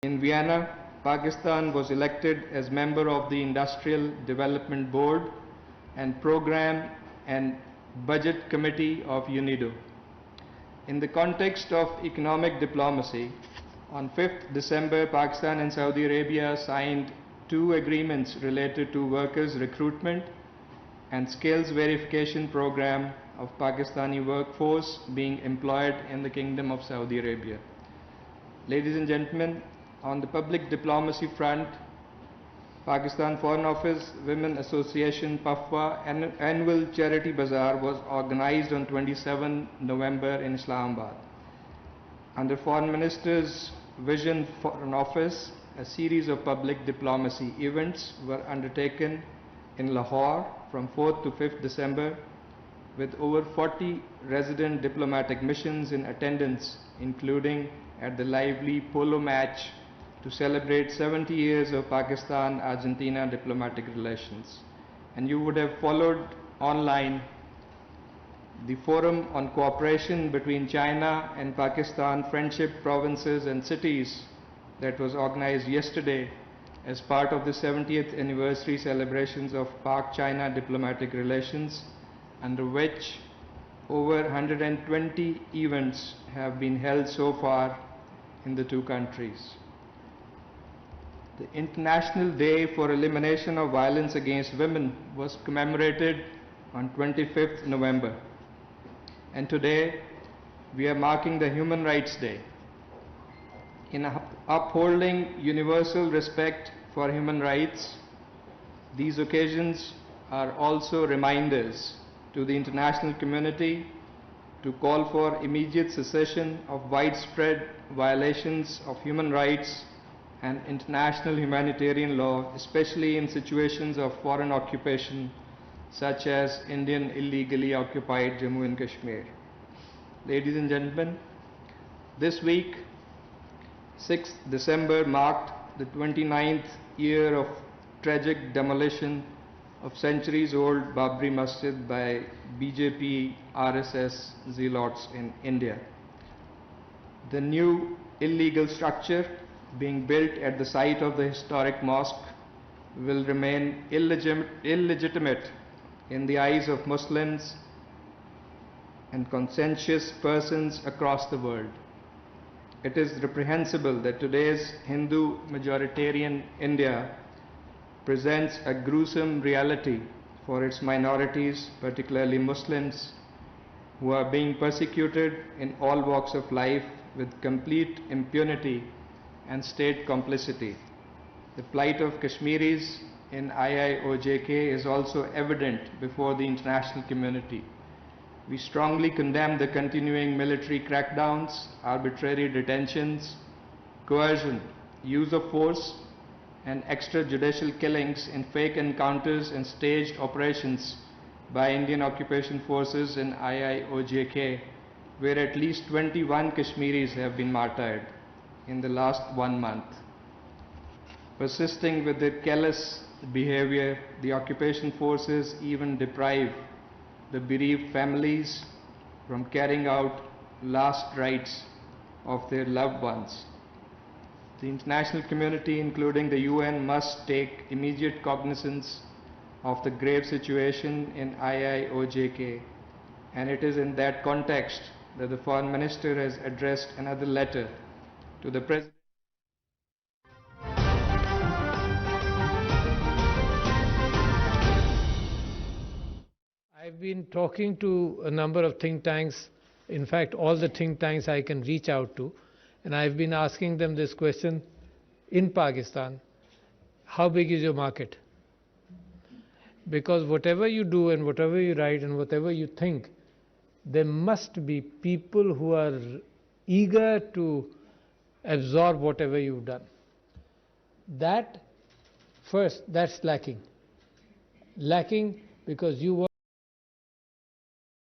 In Vienna, Pakistan was elected as member of the Industrial Development Board and Program and Budget Committee of UNIDO. In the context of economic diplomacy, on 5th December, Pakistan and Saudi Arabia signed 2 agreements related to workers' recruitment and skills verification program of Pakistani workforce being employed in the Kingdom of Saudi Arabia. Ladies and gentlemen, on the public diplomacy front, Pakistan Foreign Office Women Association PAFWA annual charity bazaar was organized on 27 November in Islamabad. Under Foreign Minister's Vision Foreign Office, a series of public diplomacy events were undertaken in Lahore from 4th to 5th December, with over 40 resident diplomatic missions in attendance, including at the lively polo match to celebrate 70 years of Pakistan-Argentina diplomatic relations. And you would have followed online the Forum on Cooperation between China and Pakistan Friendship Provinces and Cities that was organized yesterday as part of the 70th anniversary celebrations of Pak-China diplomatic relations, under which over 120 events have been held so far in the two countries. The International Day for Elimination of Violence Against Women was commemorated on 25th November. And today we are marking the Human Rights Day. In upholding universal respect for human rights, these occasions are also reminders to the international community to call for immediate cessation of widespread violations of human rights and international humanitarian law, especially in situations of foreign occupation such as Indian illegally occupied Jammu and Kashmir. Ladies and gentlemen, this week, 6th December, marked the 29th year of tragic demolition of centuries-old Babri Masjid by BJP RSS zealots in India. The new illegal structure being built at the site of the historic mosque will remain illegitimate in the eyes of Muslims and conscientious persons across the world. It is reprehensible that today's Hindu majoritarian India presents a gruesome reality for its minorities, particularly Muslims, who are being persecuted in all walks of life with complete impunity and state complicity. The plight of Kashmiris in IIOJK is also evident before the international community. We strongly condemn the continuing military crackdowns, arbitrary detentions, coercion, use of force, and extrajudicial killings in fake encounters and staged operations by Indian occupation forces in IIOJK, where at least 21 Kashmiris have been martyred in the last 1 month. Persisting with their callous behavior, the occupation forces even deprive the bereaved families from carrying out last rites of their loved ones. The international community, including the UN, must take immediate cognizance of the grave situation in IIOJK, and it is in that context that the Foreign Minister has addressed another letter to the President. I've been talking to a number of think tanks, in fact all the think tanks I can reach out to, and I've been asking them this question in Pakistan: how big is your market? Because whatever you do and whatever you write and whatever you think, there must be people who are eager to absorb whatever you've done. That first, that's lacking because you